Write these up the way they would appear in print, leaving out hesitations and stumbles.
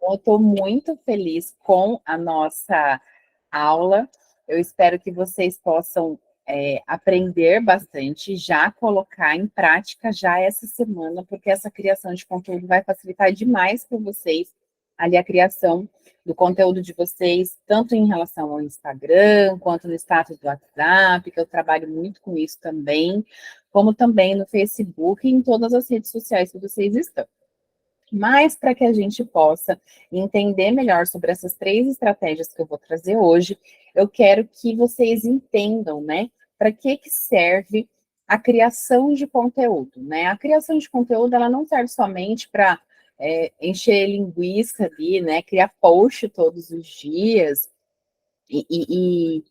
Eu estou muito feliz com a nossa aula. Eu espero que vocês possam aprender bastante, já colocar em prática já essa semana, porque essa criação de conteúdo vai facilitar demais para vocês ali a criação do conteúdo de vocês, tanto em relação ao Instagram, quanto no status do WhatsApp, que eu trabalho muito com isso também, como também no Facebook e em todas as redes sociais que vocês estão. Mas para que a gente possa entender melhor sobre essas 3 estratégias que eu vou trazer hoje, eu quero que vocês entendam, né, para que serve a criação de conteúdo, né? A criação de conteúdo, ela não serve somente para encher linguiça ali, né, criar post todos os dias e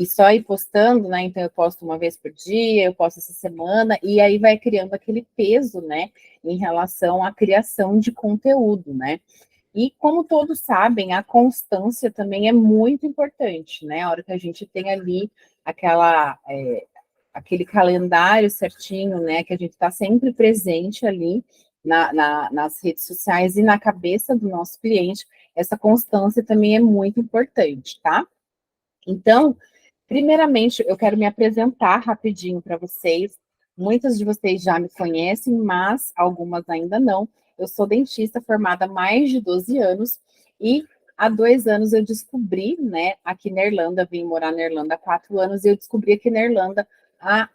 só ir postando, né? Então eu posto uma vez por dia, eu posto essa semana, e aí vai criando aquele peso, né, em relação à criação de conteúdo, né? E como todos sabem, a constância também é muito importante, né? A hora que a gente tem ali aquele calendário certinho, né? Que a gente está sempre presente ali nas redes sociais e na cabeça do nosso cliente, essa constância também é muito importante, tá? Então, primeiramente, eu quero me apresentar rapidinho para vocês. Muitas de vocês já me conhecem, mas algumas ainda não. Eu sou dentista formada há mais de 12 anos e há 2 anos eu descobri, né, aqui na Irlanda, vim morar na Irlanda há 4 anos, e eu descobri aqui na Irlanda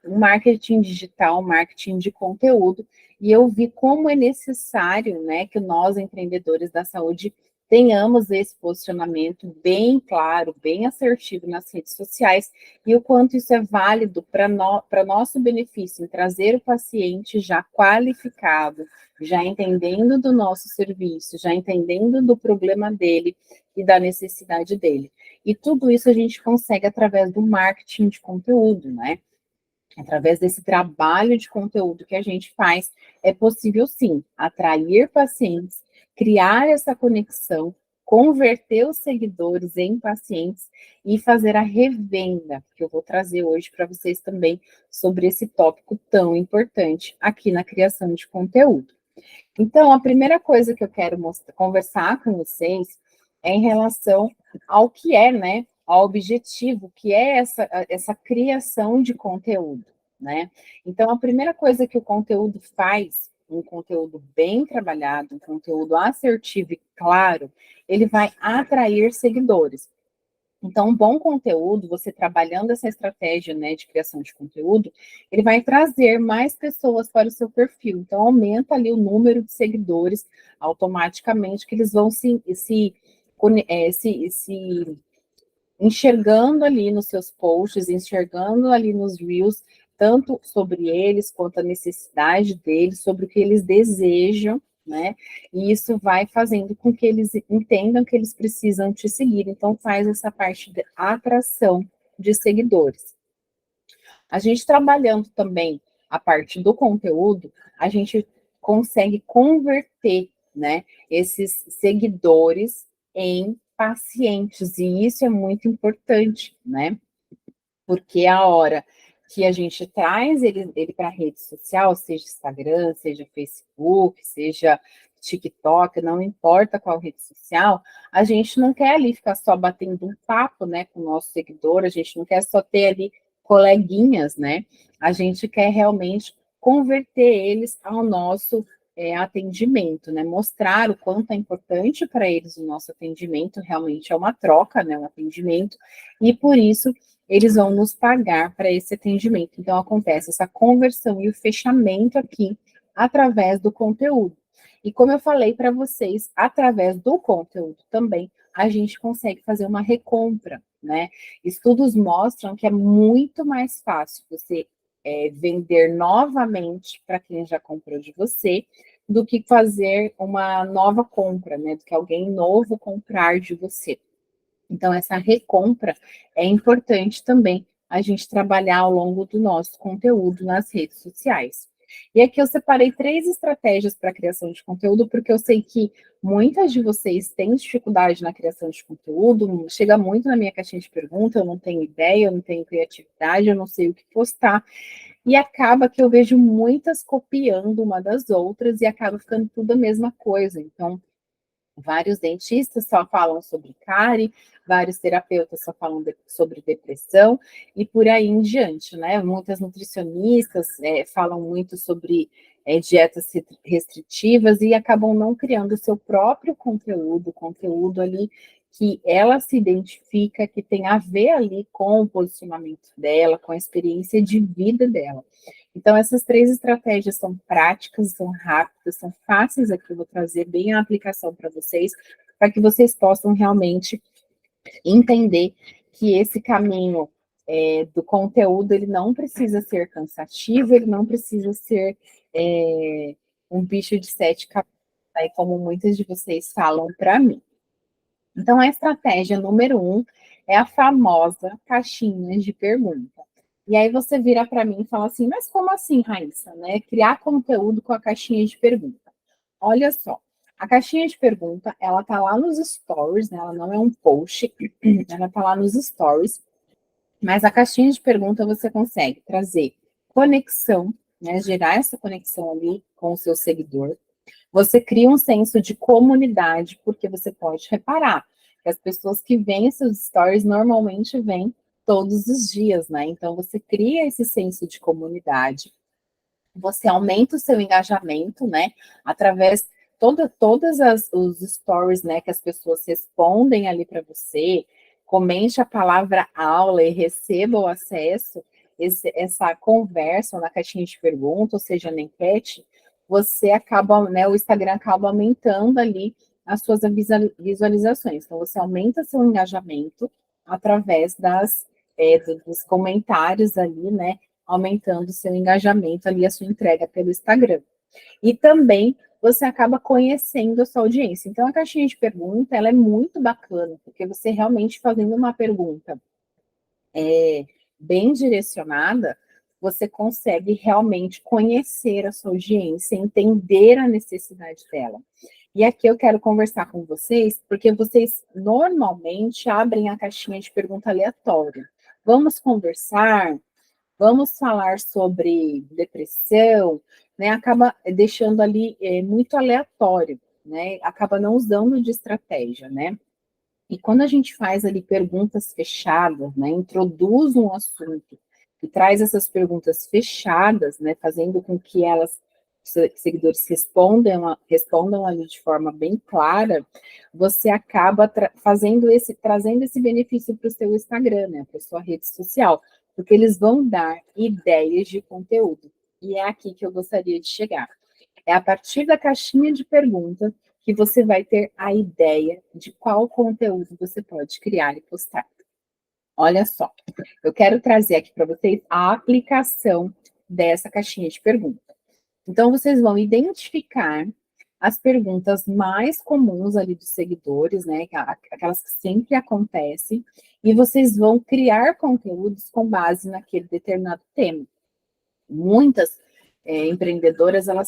o marketing digital, marketing de conteúdo, e eu vi como é necessário, né, que nós, empreendedores da saúde, tenhamos esse posicionamento bem claro, bem assertivo nas redes sociais, e o quanto isso é válido para nosso benefício, em trazer o paciente já qualificado, já entendendo do nosso serviço, já entendendo do problema dele e da necessidade dele. E tudo isso a gente consegue através do marketing de conteúdo, né? Através desse trabalho de conteúdo que a gente faz, é possível sim atrair pacientes, criar essa conexão, converter os seguidores em pacientes e fazer a revenda, que eu vou trazer hoje para vocês também sobre esse tópico tão importante aqui na criação de conteúdo. Então, a primeira coisa que eu quero conversar com vocês é em relação ao que é, né, ao objetivo, que é essa criação de conteúdo, né? Então, a primeira coisa que o conteúdo faz, um conteúdo bem trabalhado, um conteúdo assertivo e claro, ele vai atrair seguidores. Então, um bom conteúdo, você trabalhando essa estratégia, né, de criação de conteúdo, ele vai trazer mais pessoas para o seu perfil. Então, aumenta ali o número de seguidores automaticamente, que eles vão se enxergando ali nos seus posts, enxergando ali nos reels, tanto sobre eles quanto a necessidade deles, sobre o que eles desejam, né? E isso vai fazendo com que eles entendam que eles precisam te seguir. Então, faz essa parte de atração de seguidores. A gente trabalhando também a parte do conteúdo, a gente consegue converter, né, esses seguidores em pacientes, e isso é muito importante, né? Porque a hora que a gente traz ele para a rede social, seja Instagram, seja Facebook, seja TikTok, não importa qual rede social, a gente não quer ali ficar só batendo um papo, né, com o nosso seguidor, a gente não quer só ter ali coleguinhas, né? A gente quer realmente converter eles ao nosso atendimento, né? Mostrar o quanto é importante para eles o nosso atendimento, realmente é uma troca, né? Um atendimento, e por isso eles vão nos pagar para esse atendimento. Então, acontece essa conversão e o fechamento aqui através do conteúdo. E como eu falei para vocês, através do conteúdo também, a gente consegue fazer uma recompra, né? Estudos mostram que é muito mais fácil você vender novamente para quem já comprou de você, do que fazer uma nova compra, né? Do que alguém novo comprar de você. Então, essa recompra é importante também a gente trabalhar ao longo do nosso conteúdo nas redes sociais. E aqui eu separei 3 estratégias para a criação de conteúdo, porque eu sei que muitas de vocês têm dificuldade na criação de conteúdo, chega muito na minha caixinha de pergunta, eu não tenho ideia, eu não tenho criatividade, eu não sei o que postar, e acaba que eu vejo muitas copiando uma das outras e acaba ficando tudo a mesma coisa. Então, Vários dentistas só falam sobre cárie, vários terapeutas só falam sobre depressão e por aí em diante, né? Muitas nutricionistas falam muito sobre dietas restritivas e acabam não criando o seu próprio conteúdo ali que ela se identifica, que tem a ver ali com o posicionamento dela, com a experiência de vida dela. Então, essas 3 estratégias são práticas, são rápidas, são fáceis aqui, eu vou trazer bem a aplicação para vocês, para que vocês possam realmente entender que esse caminho do conteúdo, ele não precisa ser cansativo, ele não precisa ser um bicho de 7 cabeças, como muitas de vocês falam para mim. Então, a estratégia número 1 é a famosa caixinha de pergunta. E aí você vira para mim e fala assim, mas como assim, Raíssa, né? Criar conteúdo com a caixinha de pergunta. Olha só, a caixinha de pergunta, ela tá lá nos stories, né? Ela não é um post, ela tá lá nos stories, mas a caixinha de pergunta você consegue trazer conexão, né? Gerar essa conexão ali com o seu seguidor. Você cria um senso de comunidade, porque você pode reparar que as pessoas que veem seus stories normalmente vêm todos os dias, né? Então você cria esse senso de comunidade, você aumenta o seu engajamento, né? Através todas os stories, né, que as pessoas respondem ali para você, comente a palavra aula e receba o acesso, essa conversa na caixinha de perguntas, ou seja, na enquete, você acaba, né, o Instagram acaba aumentando ali as suas visualizações. Então, você aumenta seu engajamento através dos comentários ali, né, aumentando seu engajamento ali, a sua entrega pelo Instagram. E também você acaba conhecendo a sua audiência. Então, a caixinha de pergunta, ela é muito bacana, porque você realmente fazendo uma pergunta bem direcionada, você consegue realmente conhecer a sua audiência, entender a necessidade dela. E aqui eu quero conversar com vocês, porque vocês normalmente abrem a caixinha de pergunta aleatória. Vamos conversar, vamos falar sobre depressão, né? Acaba deixando ali muito aleatório, né? Acaba não usando de estratégia, né? E quando a gente faz ali perguntas fechadas, né, introduz um assunto e traz essas perguntas fechadas, né, fazendo com que seguidores respondam ali de forma bem clara, você acaba trazendo esse benefício para o seu Instagram, né, para a sua rede social, porque eles vão dar ideias de conteúdo. E é aqui que eu gostaria de chegar. É a partir da caixinha de perguntas que você vai ter a ideia de qual conteúdo você pode criar e postar. Olha só, eu quero trazer aqui para vocês a aplicação dessa caixinha de perguntas. Então, vocês vão identificar as perguntas mais comuns ali dos seguidores, né? Aquelas que sempre acontecem, e vocês vão criar conteúdos com base naquele determinado tema. Muitas empreendedoras, ela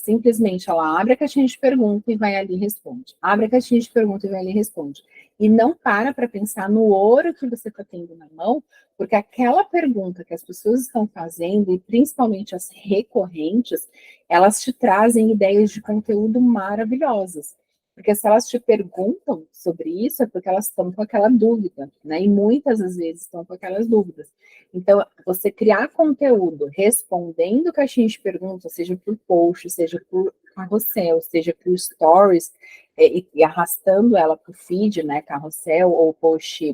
abre a caixinha de pergunta e vai ali e responde. Abre a caixinha de pergunta e vai ali e responde. E não para pensar no ouro que você está tendo na mão, porque aquela pergunta que as pessoas estão fazendo, e principalmente as recorrentes, elas te trazem ideias de conteúdo maravilhosas. Porque se elas te perguntam sobre isso, é porque elas estão com aquela dúvida, né? E muitas das vezes estão com aquelas dúvidas. Então, você criar conteúdo respondendo caixinha de perguntas, seja por post, seja por carrossel, seja por stories, e arrastando ela para o feed, né? Carrossel ou post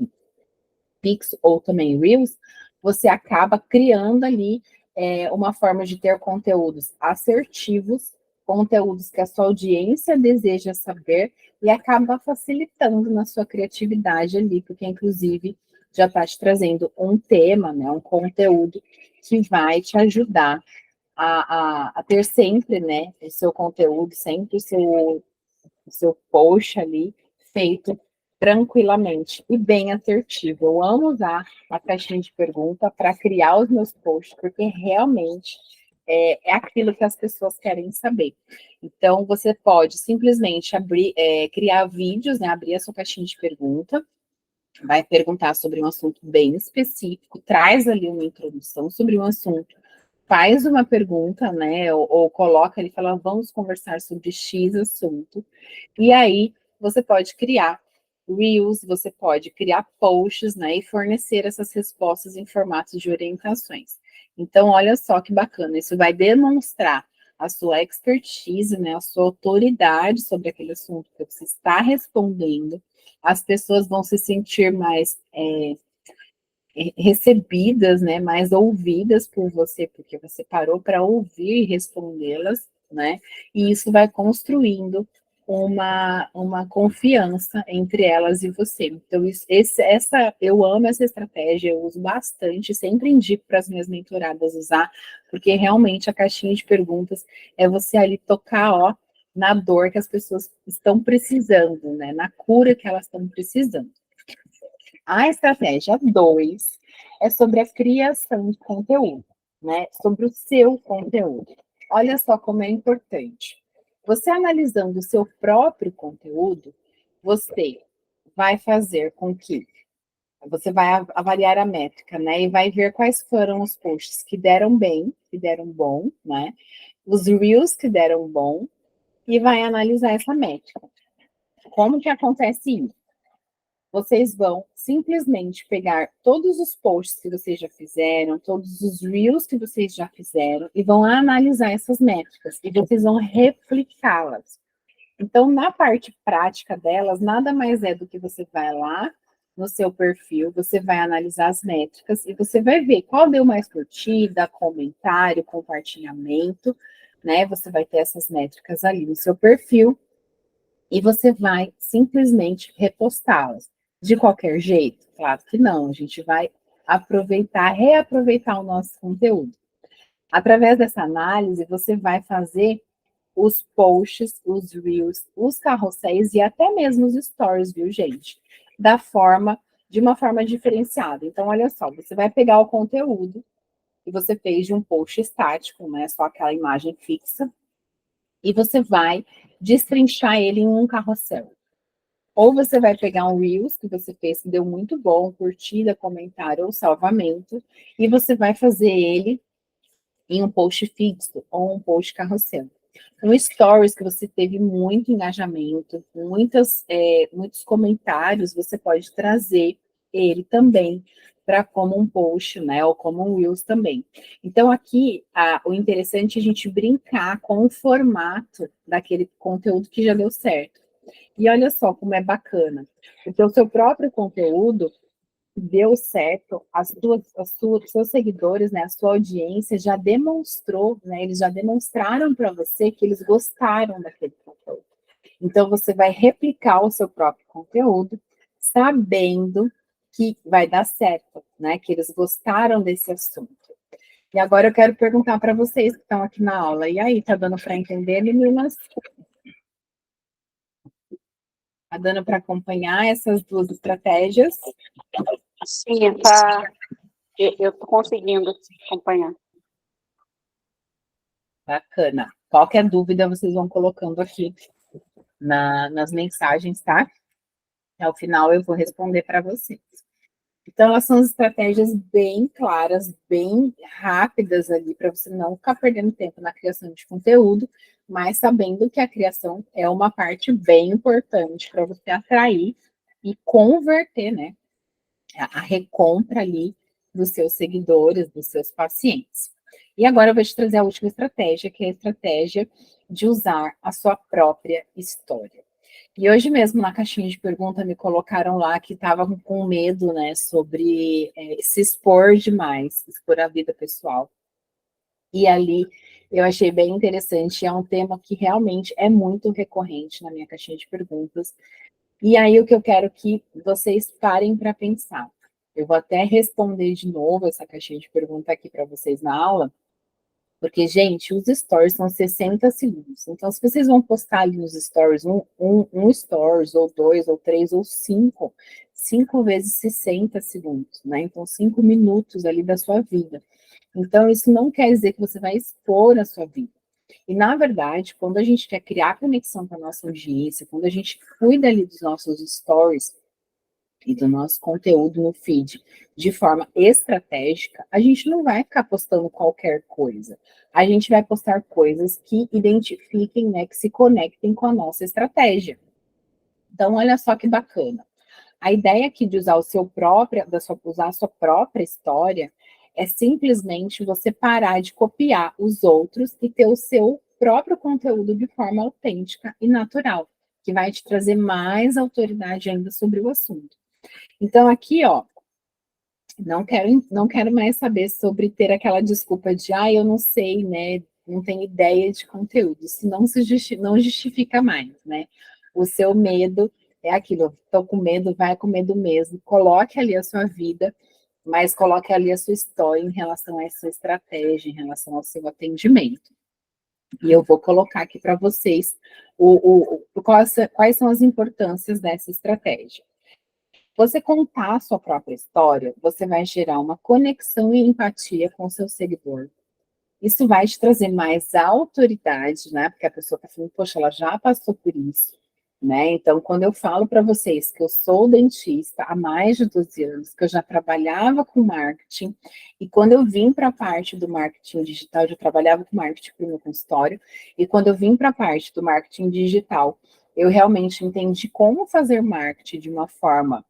Pix ou também Reels, você acaba criando ali uma forma de ter conteúdos assertivos, conteúdos que a sua audiência deseja saber e acaba facilitando na sua criatividade ali, porque inclusive já está te trazendo um tema, né, um conteúdo que vai te ajudar a ter sempre, né, o seu conteúdo, sempre o seu post ali feito tranquilamente e bem assertivo. Eu amo usar a caixinha de pergunta para criar os meus posts, porque realmente é aquilo que as pessoas querem saber. Então, você pode simplesmente criar vídeos, né, abrir a sua caixinha de pergunta, vai perguntar sobre um assunto bem específico, traz ali uma introdução sobre um assunto, faz uma pergunta, né, ou coloca ali, fala, vamos conversar sobre X assunto, e aí você pode criar Reels, você pode criar posts, né, e fornecer essas respostas em formatos de orientações. Então, olha só que bacana, isso vai demonstrar a sua expertise, né, a sua autoridade sobre aquele assunto que você está respondendo. As pessoas vão se sentir mais recebidas, né, mais ouvidas por você, porque você parou para ouvir e respondê-las, né, e isso vai construindo uma confiança entre elas e você. Então, eu amo essa estratégia, eu uso bastante, sempre indico para as minhas mentoradas usar, porque realmente a caixinha de perguntas é você ali tocar, ó, na dor que as pessoas estão precisando, né, na cura que elas estão precisando. A estratégia 2 é sobre a criação de conteúdo, né? Sobre o seu conteúdo. Olha só como é importante. Você analisando o seu próprio conteúdo, você vai fazer com que você vai avaliar a métrica, né? E vai ver quais foram os posts que deram bem, que deram bom, né? Os reels que deram bom, e vai analisar essa métrica. Como que acontece isso? Vocês vão simplesmente pegar todos os posts que vocês já fizeram, todos os reels que vocês já fizeram, e vão analisar essas métricas, e vocês vão replicá-las. Então, na parte prática delas, nada mais é do que você vai lá no seu perfil, você vai analisar as métricas, e você vai ver qual deu mais curtida, comentário, compartilhamento, né? Você vai ter essas métricas ali no seu perfil, e você vai simplesmente repostá-las. De qualquer jeito? Claro que não, a gente vai reaproveitar o nosso conteúdo. Através dessa análise, você vai fazer os posts, os reels, os carrosséis e até mesmo os stories, viu, gente? De uma forma diferenciada. Então, olha só, você vai pegar o conteúdo que você fez de um post estático, né? Só aquela imagem fixa, e você vai destrinchar ele em um carrossel. Ou você vai pegar um Reels que você fez, que deu muito bom, curtida, comentário ou salvamento, e você vai fazer ele em um post fixo ou um post carrossel. Um Stories que você teve muito engajamento, muitos comentários, você pode trazer ele também para como um post, né, ou como um Reels também. Então, aqui, o interessante é a gente brincar com o formato daquele conteúdo que já deu certo. E olha só como é bacana, porque o seu próprio conteúdo deu certo, seus seguidores, né, a sua audiência já demonstrou, né, eles já demonstraram para você que eles gostaram daquele conteúdo. Então, você vai replicar o seu próprio conteúdo, sabendo que vai dar certo, né, que eles gostaram desse assunto. E agora eu quero perguntar para vocês que estão aqui na aula, e aí, tá dando para entender, meninas? Tá dando para acompanhar essas duas estratégias? Sim, tá. Eu estou conseguindo acompanhar. Bacana. Qualquer dúvida, vocês vão colocando aqui nas mensagens, tá? Ao final eu vou responder para vocês. Então, elas são estratégias bem claras, bem rápidas ali, para você não ficar perdendo tempo na criação de conteúdo, mas sabendo que a criação é uma parte bem importante para você atrair e converter, né, a recompra ali dos seus seguidores, dos seus pacientes. E agora eu vou te trazer a última estratégia, que é a estratégia de usar a sua própria história. E hoje mesmo na caixinha de pergunta me colocaram lá que estavam com medo, né, sobre se expor demais, expor a vida pessoal. E ali eu achei bem interessante, é um tema que realmente é muito recorrente na minha caixinha de perguntas. E aí o que eu quero que vocês parem para pensar. Eu vou até responder de novo essa caixinha de pergunta aqui para vocês na aula, porque, gente, os stories são 60 segundos. Então, se vocês vão postar ali nos stories, um stories, ou dois, ou três, ou cinco vezes 60 segundos, né? Então, 5 minutos ali da sua vida. Então, isso não quer dizer que você vai expor a sua vida. E, na verdade, quando a gente quer criar conexão com a nossa audiência, quando a gente cuida ali dos nossos stories, e do nosso conteúdo no feed de forma estratégica, a gente não vai ficar postando qualquer coisa. A gente vai postar coisas que identifiquem, né, que se conectem com a nossa estratégia. Então, olha só que bacana. A ideia aqui de usar usar a sua própria história é simplesmente você parar de copiar os outros e ter o seu próprio conteúdo de forma autêntica e natural, que vai te trazer mais autoridade ainda sobre o assunto. Então, aqui, ó, não quero mais saber sobre ter aquela desculpa de, eu não sei, né, não tenho ideia de conteúdo. Isso não justifica mais, né? O seu medo é aquilo, estou com medo, vai com medo mesmo. Coloque ali a sua vida, mas coloque ali a sua história em relação a essa estratégia, em relação ao seu atendimento. E eu vou colocar aqui para vocês quais são as importâncias dessa estratégia. Você contar a sua própria história, você vai gerar uma conexão e empatia com o seu seguidor. Isso vai te trazer mais autoridade, né? Porque a pessoa está falando, poxa, ela já passou por isso, né? Então, quando eu falo para vocês que eu sou dentista há mais de 12 anos, que eu já trabalhava com marketing, e quando eu vim para a parte do marketing digital, eu já trabalhava com marketing para o meu consultório, e quando eu vim para a parte do marketing digital, eu realmente entendi como fazer marketing de uma forma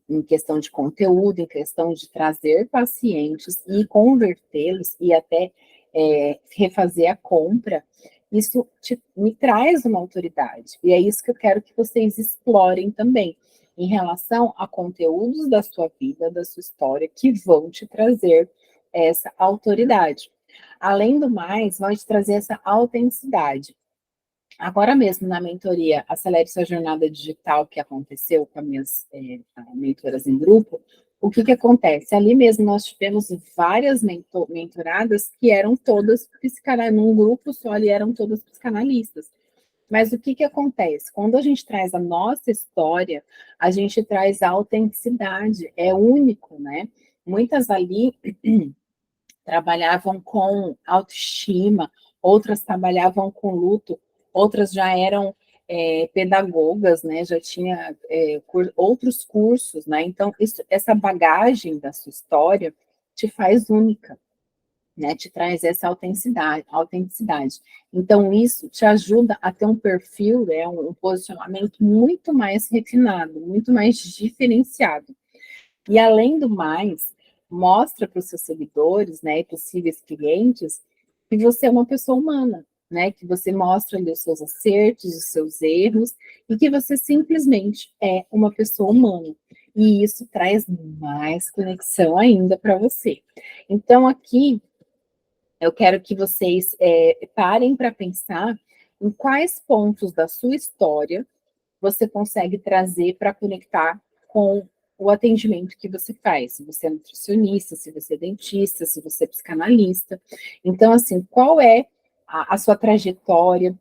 em questão de conteúdo, em questão de trazer pacientes e convertê-los e até refazer a compra, isso me traz uma autoridade. E é isso que eu quero que vocês explorem também, em relação a conteúdos da sua vida, da sua história, que vão te trazer essa autoridade. Além do mais, vão te trazer essa autenticidade. Agora mesmo, na mentoria Acelere Sua Jornada Digital, que aconteceu com as minhas mentoras em grupo, o que acontece? Ali mesmo nós tivemos várias mentoradas que eram todas psicanalistas, num grupo só ali eram todas psicanalistas. Mas o que acontece? Quando a gente traz a nossa história, a gente traz a autenticidade, é único, né? Muitas ali trabalhavam com autoestima, outras trabalhavam com luto, outras já eram pedagogas, né? Já tinha outros cursos, né? Então, essa bagagem da sua história te faz única, né? Te traz essa autenticidade. Então, isso te ajuda a ter um perfil, né? Um posicionamento muito mais refinado, muito mais diferenciado. E além do mais, mostra para os seus seguidores, né, e possíveis clientes, que você é uma pessoa humana, né, que você mostra ali os seus acertos, os seus erros, e que você simplesmente é uma pessoa humana. E isso traz mais conexão ainda para você. Então, aqui, eu quero que vocês parem para pensar em quais pontos da sua história você consegue trazer para conectar com o atendimento que você faz, se você é nutricionista, se você é dentista, se você é psicanalista. Então, assim, qual é a sua trajetória,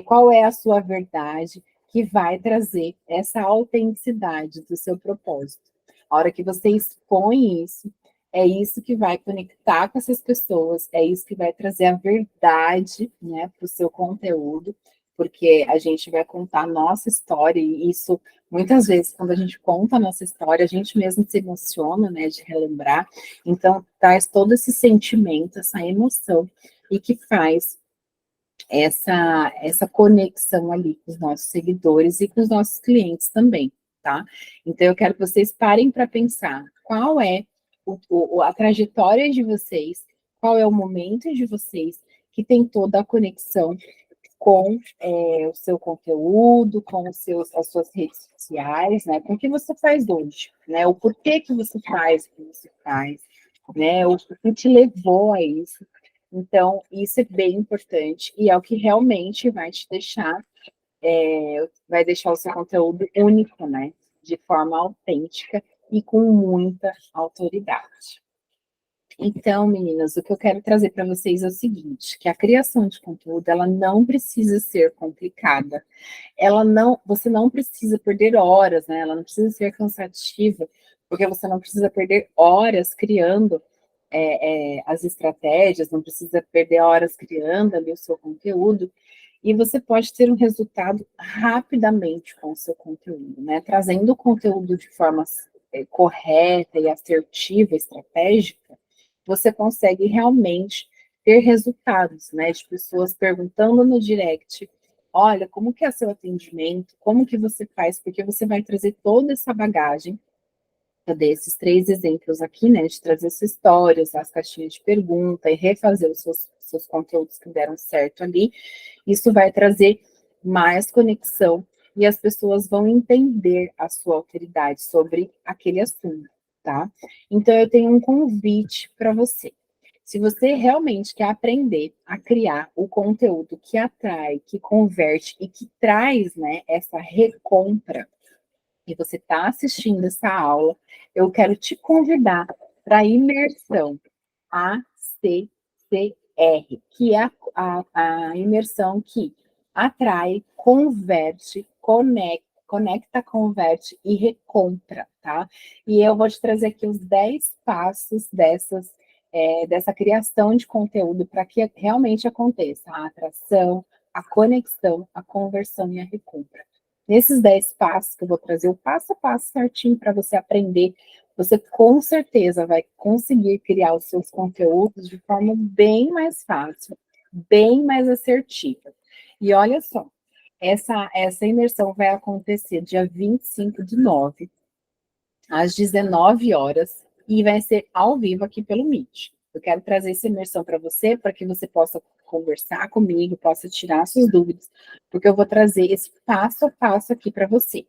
qual é a sua verdade que vai trazer essa autenticidade do seu propósito. A hora que você expõe isso, é isso que vai conectar com essas pessoas, é isso que vai trazer a verdade, né, para o seu conteúdo, porque a gente vai contar a nossa história, e isso, muitas vezes, quando a gente conta a nossa história, a gente mesmo se emociona, né, de relembrar, então traz todo esse sentimento, essa emoção, e que faz essa conexão ali com os nossos seguidores e com os nossos clientes também, tá? Então, eu quero que vocês parem para pensar qual é a trajetória de vocês, qual é o momento de vocês que tem toda a conexão com o seu conteúdo, com as suas redes sociais, né? Com o que você faz hoje, né? O porquê que você faz o que você faz, né? O que te levou a isso. Então, isso é bem importante e é o que realmente vai deixar o seu conteúdo único, né? De forma autêntica e com muita autoridade. Então, meninas, o que eu quero trazer para vocês é o seguinte, que a criação de conteúdo, ela não precisa ser complicada. Você não precisa perder horas, né? Ela não precisa ser cansativa, porque você não precisa perder horas criando as estratégias, não precisa perder horas criando ali o seu conteúdo, e você pode ter um resultado rapidamente com o seu conteúdo, né? Trazendo o conteúdo de forma correta e assertiva, estratégica, você consegue realmente ter resultados, né? De pessoas perguntando no direct olha, como que é seu atendimento, como que você faz, porque você vai trazer toda essa bagagem. Eu dei esses 3 exemplos aqui, né, de trazer suas histórias, as caixinhas de pergunta e refazer os seus conteúdos que deram certo ali. Isso vai trazer mais conexão e as pessoas vão entender a sua autoridade sobre aquele assunto, tá? Então, eu tenho um convite para você. Se você realmente quer aprender a criar o conteúdo que atrai, que converte e que traz, né, essa recompra, e você está assistindo essa aula, eu quero te convidar para a imersão ACCR, que é a imersão que atrai, converte, conecta, converte e recompra, tá? E eu vou te trazer aqui os 10 passos dessa criação de conteúdo para que realmente aconteça a atração, a conexão, a conversão e a recompra. Nesses 10 passos que eu vou trazer, o passo a passo certinho para você aprender, você com certeza vai conseguir criar os seus conteúdos de forma bem mais fácil, bem mais assertiva. E olha só, essa imersão vai acontecer dia 25/9, às 19 horas, e vai ser ao vivo aqui pelo Meet. Eu quero trazer essa imersão para você, para que você possa conversar comigo, possa tirar suas dúvidas, porque eu vou trazer esse passo a passo aqui para você.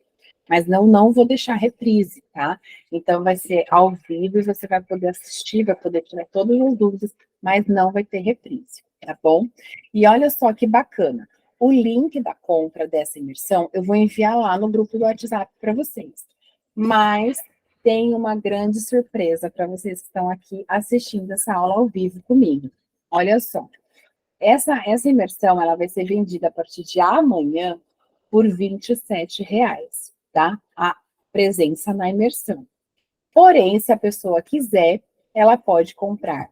Mas não vou deixar reprise, tá? Então vai ser ao vivo e você vai poder assistir, vai poder tirar todas as dúvidas, mas não vai ter reprise, tá bom? E olha só que bacana. O link da compra dessa imersão eu vou enviar lá no grupo do WhatsApp para vocês. Mas tem uma grande surpresa para vocês que estão aqui assistindo essa aula ao vivo comigo. Olha só, essa imersão ela vai ser vendida a partir de amanhã por R$ 27, tá? A presença na imersão. Porém, se a pessoa quiser, ela pode comprar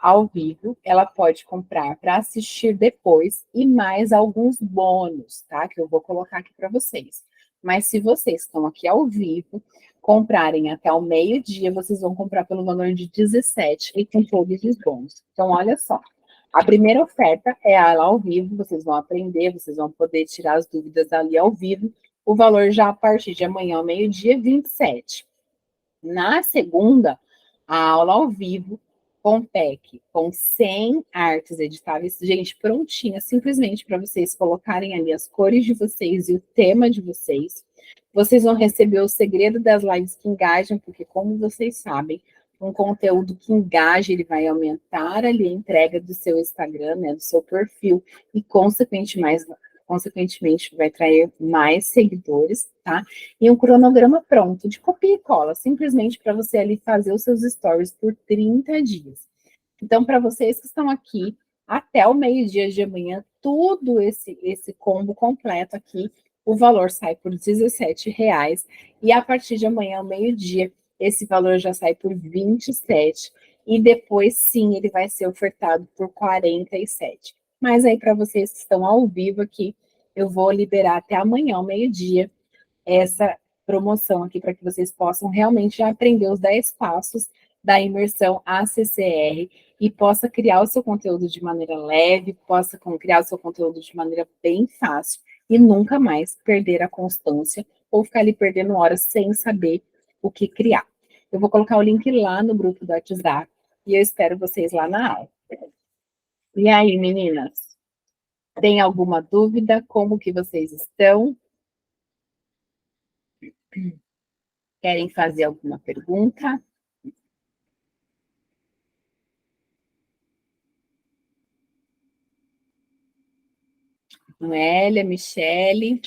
ao vivo, ela pode comprar para assistir depois e mais alguns bônus, tá? Que eu vou colocar aqui para vocês. Mas se vocês estão aqui ao vivo, comprarem até o meio-dia, vocês vão comprar pelo valor de 17 e com todos os bônus. Então, olha só. A primeira oferta é ela ao vivo, vocês vão aprender, vocês vão poder tirar as dúvidas ali ao vivo. O valor já a partir de amanhã ao meio-dia, 27. Na segunda, a aula ao vivo com PEC, com 100 artes editáveis, gente, prontinha, simplesmente para vocês colocarem ali as cores de vocês e o tema de vocês. Vocês vão receber o segredo das lives que engajam, porque como vocês sabem, um conteúdo que engaja, ele vai aumentar ali a entrega do seu Instagram, né, do seu perfil, e consequentemente vai trazer mais seguidores, tá? E um cronograma pronto, de copia e cola, simplesmente para você ali fazer os seus stories por 30 dias. Então, para vocês que estão aqui até o meio-dia de amanhã, tudo esse combo completo aqui, o valor sai por R$ 17, e a partir de amanhã, ao meio-dia, esse valor já sai por 27, e depois sim ele vai ser ofertado por 47. Mas aí, para vocês que estão ao vivo aqui, eu vou liberar até amanhã, ao meio-dia, essa promoção aqui para que vocês possam realmente já aprender os 10 passos da imersão ACCR e possa criar o seu conteúdo de maneira leve, possa criar o seu conteúdo de maneira bem fácil e nunca mais perder a constância ou ficar ali perdendo horas sem saber o que criar. Eu vou colocar o link lá no grupo do WhatsApp e eu espero vocês lá na aula. E aí, meninas? Tem alguma dúvida? Como que vocês estão? Querem fazer alguma pergunta? Noélia, Michele.